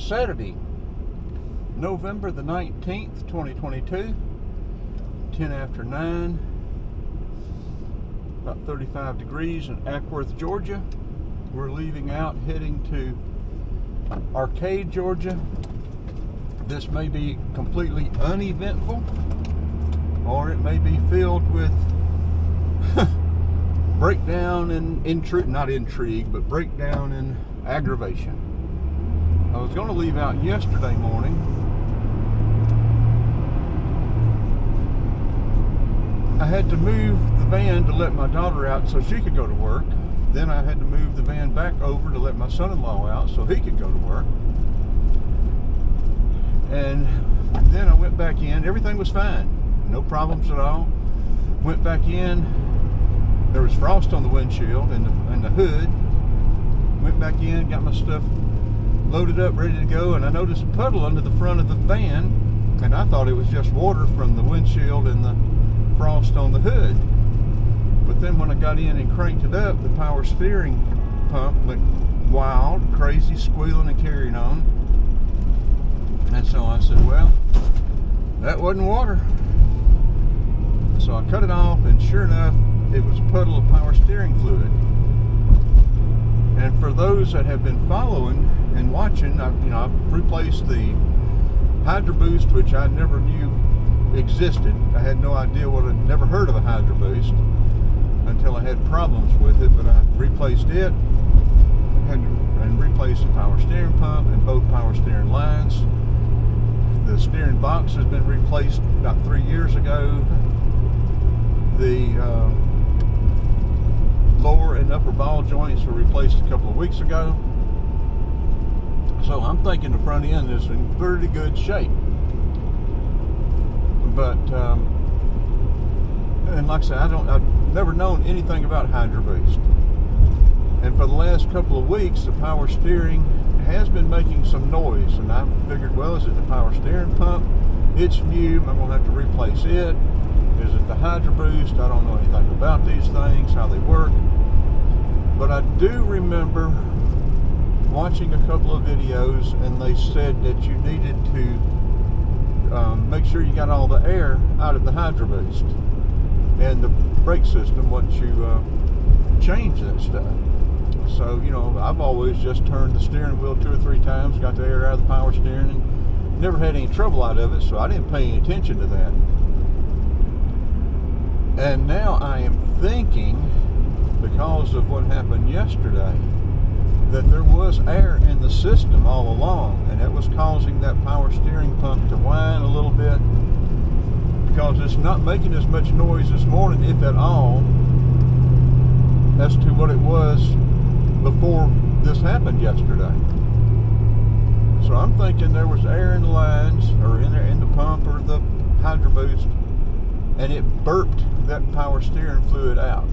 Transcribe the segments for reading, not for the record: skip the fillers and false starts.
Saturday, November the 19th, 2022, 10 after 9, about 35 degrees in Ackworth, Georgia. We're leaving out, heading to Arcade, Georgia. This may be completely uneventful, or it may be filled with breakdown and intrigue, but breakdown and aggravation. I was going to leave out yesterday morning. I had to move the van to let my daughter out so she could go to work. Then I had to move the van back over to let my son-in-law out so he could go to work. And then I went back in. Everything was fine. No problems at all. Went back in. There was frost on the windshield and the hood. Went back in, got my stuff loaded up, ready to go, and I noticed a puddle under the front of the van, and I thought it was just water from the windshield and the frost on the hood. But then when I got in and cranked it up, the power steering pump went wild, crazy, squealing and carrying on. And so I said, well, that wasn't water. So I cut it off, and sure enough, it was a puddle of power steering fluid. And for those that have been following and watching, I've replaced the Hydroboost, which I never knew existed. I had no idea I'd never heard of a Hydroboost until I had problems with it, but I replaced it and replaced the power steering pump and both power steering lines. The steering box has been replaced about 3 years ago. The lower and upper ball joints were replaced a couple of weeks ago. So I'm thinking the front end is in pretty good shape. But, and like I said, I've never known anything about Hydroboost. And for the last couple of weeks, the power steering has been making some noise, and I figured, well, is it the power steering pump? It's new, I'm going to have to replace it. Is it the Hydroboost? I don't know anything about these things, how they work. But I do remember watching a couple of videos, and they said that you needed to make sure you got all the air out of the Hydroboost and the brake system once you change that stuff. So, I've always just turned the steering wheel 2 or 3 times, got the air out of the power steering, and never had any trouble out of it, so I didn't pay any attention to that. And now I am thinking, because of what happened yesterday, that there was air in the system all along, and it was causing that power steering pump to whine a little bit, because it's not making as much noise this morning, if at all, as to what it was before this happened yesterday. So I'm thinking there was air in the lines, or in the pump or the Hydroboost, and it burped that power steering fluid out.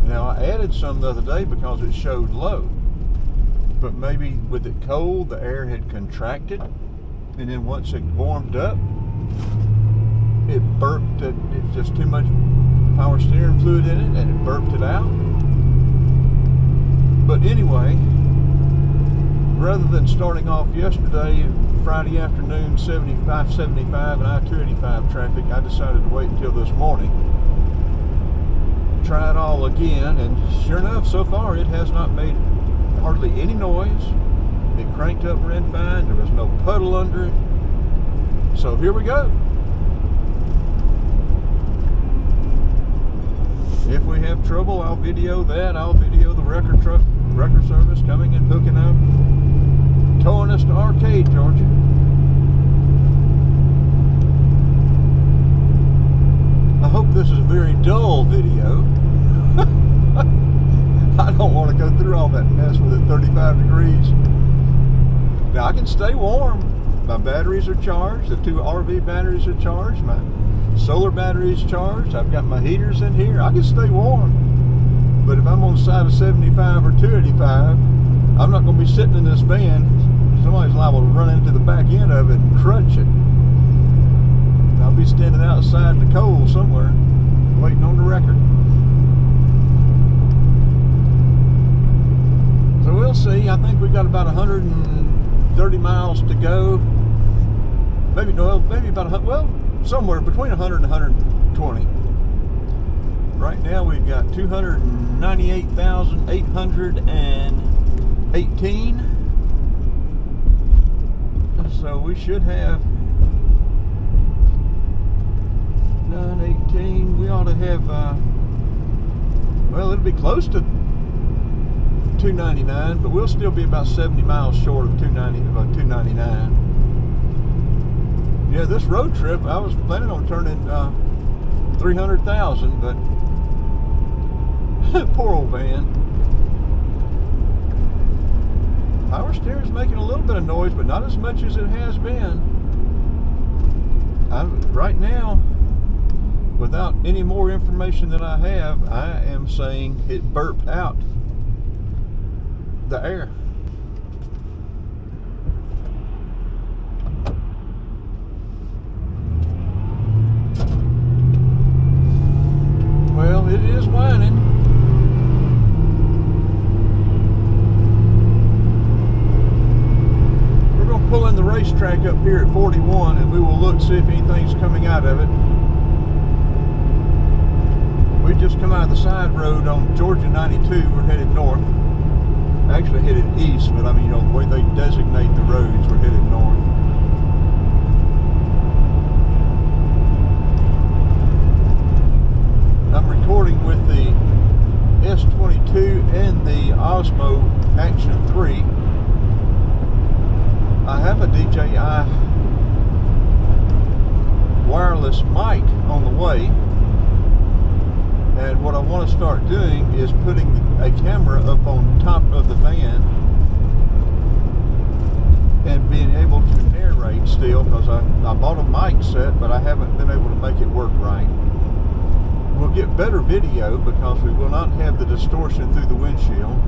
Now, I added some the other day because it showed low, but maybe with it cold, the air had contracted, and then once it warmed up, it burped. It's just too much power steering fluid in it, and it burped it out. But anyway, rather than starting off yesterday, Friday afternoon, 75 and I-285 traffic, I decided to wait until this morning, try it all again, and sure enough, so far it has not made hardly any noise. It cranked up and ran fine. There was no puddle under it. So here we go. If we have trouble, I'll video that. I'll video the wrecker service coming and hooking up, towing us to Arcade, Georgia. I hope this is a very dull video. I don't want to go through all that mess with it 35 degrees. Now I can stay warm. My batteries are charged. The 2 RV batteries are charged. My solar battery is charged. I've got my heaters in here. I can stay warm. But if I'm on the side of 75 or 285, I'm not going to be sitting in this van. Somebody's liable to run into the back end of it and crunch it. I'll be standing outside in the cold somewhere, waiting on the wrecker. So we'll see. I think we've got about 100 and 30 miles to go. Maybe about somewhere between 100 and 120. Right now we've got 298,818. So we should have 918. We ought to have, it'll be close to 299, but we'll still be about 70 miles short of 299. Yeah, this road trip, I was planning on turning 300,000, but poor old van. Power steering's making a little bit of noise, but not as much as it has been. Right now, without any more information that I have, I am saying it burped out the air. Well, it is whining. We're going to pull in the racetrack up here at 41 and we will look, see if anything's coming out of it. We just come out of the side road on Georgia 92. We're headed north. Actually headed east, but I mean, the way they designate the roads, we're headed north. I'm recording with the S22 and the Osmo Action 3. I have a DJI wireless mic on the way, and what I want to start doing is putting a camera up on top of the van and being able to narrate still, because I bought a mic set, but I haven't been able to make it work right. We'll get better video because we will not have the distortion through the windshield,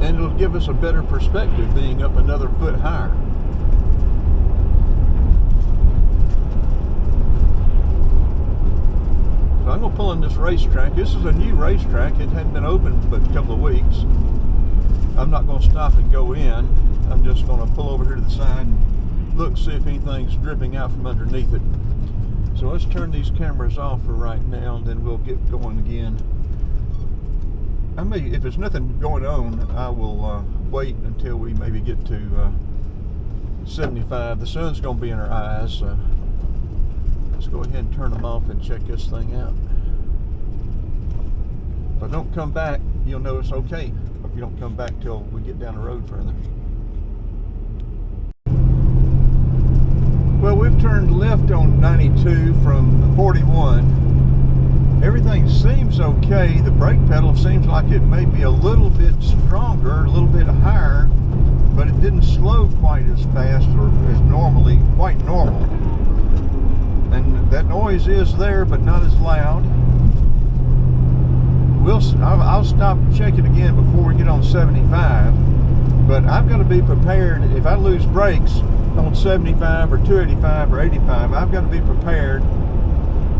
and it'll give us a better perspective being up another foot higher. So I'm going to pull in this racetrack. This is a new racetrack. It hadn't been open but a couple of weeks. I'm not going to stop and go in. I'm just going to pull over here to the side and look, see if anything's dripping out from underneath it. So let's turn these cameras off for right now, and then we'll get going again. If there's nothing going on, I will wait until we maybe get to 75. The sun's going to be in our eyes, so let's go ahead and turn them off and check this thing out. If I don't come back, you'll know it's okay. If you don't come back till we get down the road further. Well, we've turned left on 92 from 41. Everything seems okay. The brake pedal seems like it may be a little bit stronger, a little bit higher, but it didn't slow quite as fast or as normally, quite normal. And that noise is there, but not as loud. I'll stop and check it again before we get on 75, but I've got to be prepared. If I lose brakes on 75 or 285 or 85, I've got to be prepared.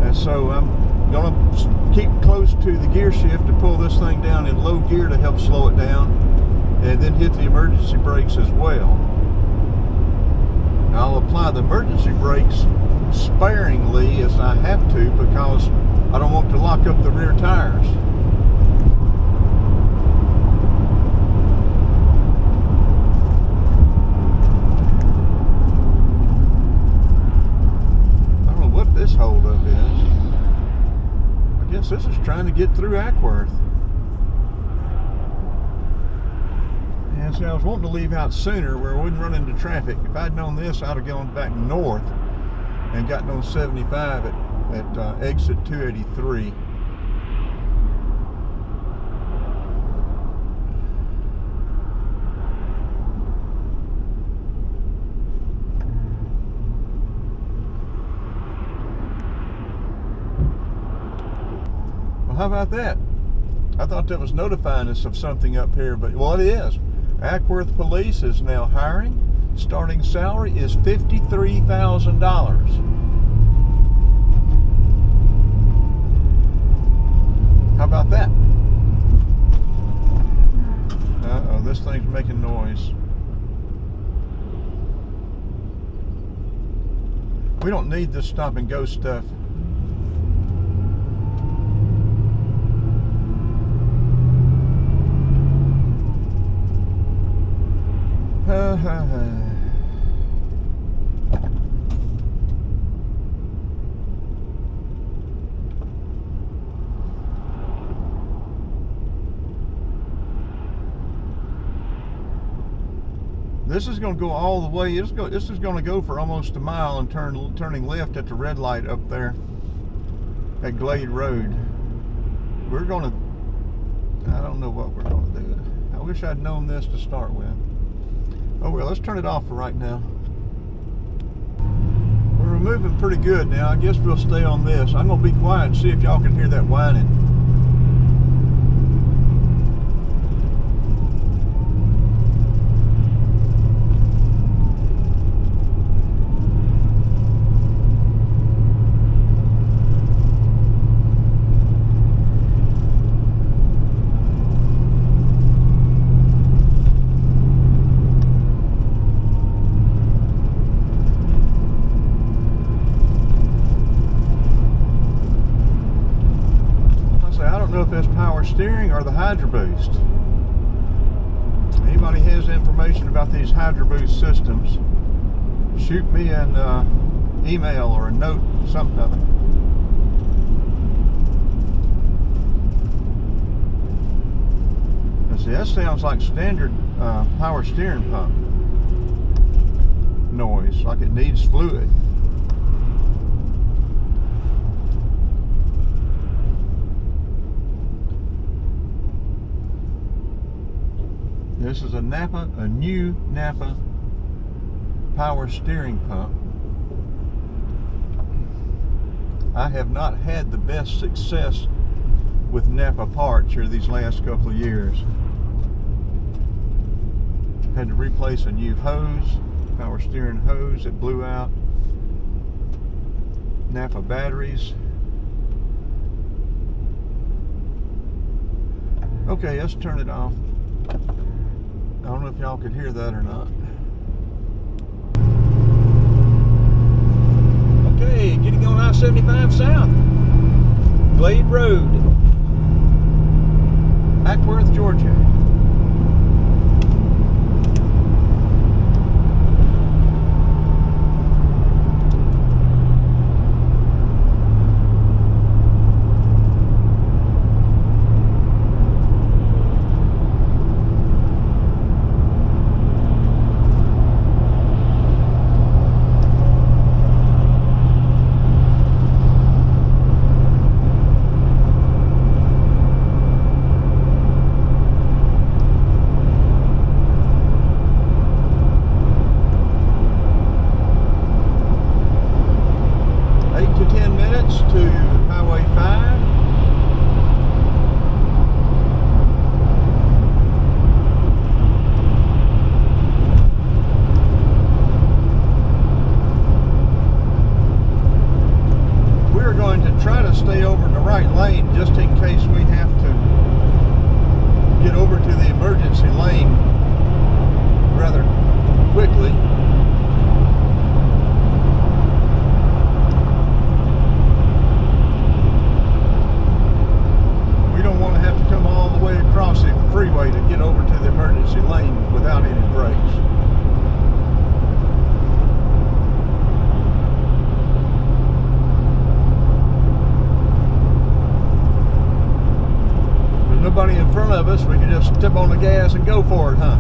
And so I'm going to keep close to the gear shift to pull this thing down in low gear to help slow it down, and then hit the emergency brakes as well. Now, I'll apply the emergency brakes sparingly as I have to, because I don't want to lock up the rear tires. I don't know what this holdup is. I guess this is trying to get through Ackworth. And see, I was wanting to leave out sooner where I wouldn't run into traffic. If I'd known this, I'd have gone back north and gotten on 75 at exit 283. Well, how about that? I thought that was notifying us of something up here, but well, it is. Ackworth Police is now hiring. Starting salary is $53,000. How about that? Uh-oh, this thing's making noise. We don't need this stop and go stuff. This is going to go all the way. This is going to go for almost a mile and turning left at the red light up there at Glade Road. We're going to, I don't know what we're going to do. I wish I'd known this to start with. Oh well, let's turn it off for right now. We're moving pretty good now. I guess we'll stay on this. I'm going to be quiet and see if y'all can hear that whining. That's power steering or the Hydroboost. Anybody has information about these Hydroboost systems, shoot me an email or a note, something of it. Now see, that sounds like standard power steering pump noise, like it needs fluid. This is a new Napa power steering pump. I have not had the best success with Napa parts here these last couple of years. Had to replace a new hose, power steering hose that blew out. Napa batteries. Okay, let's turn it off. I don't know if y'all could hear that or not. Okay, getting on I-75 South. Glade Road. Ackworth, Georgia. Stay over in the right lane just in case we have to get over to the emergency lane rather quickly. We don't want to have to come all the way across the freeway to get over to the emergency lane without any brakes. Nobody in front of us, we can just step on the gas and go for it, huh?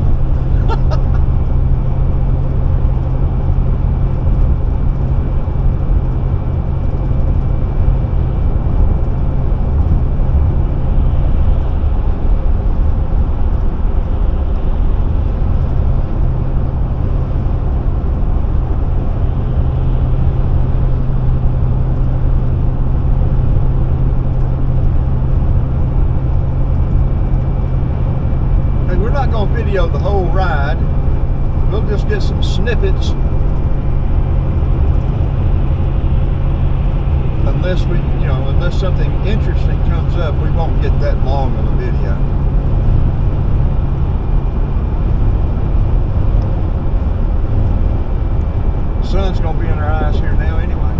Video the whole ride. We'll just get some snippets, unless unless something interesting comes up, we won't get that long of a video. sun's going to be in our eyes here now anyway.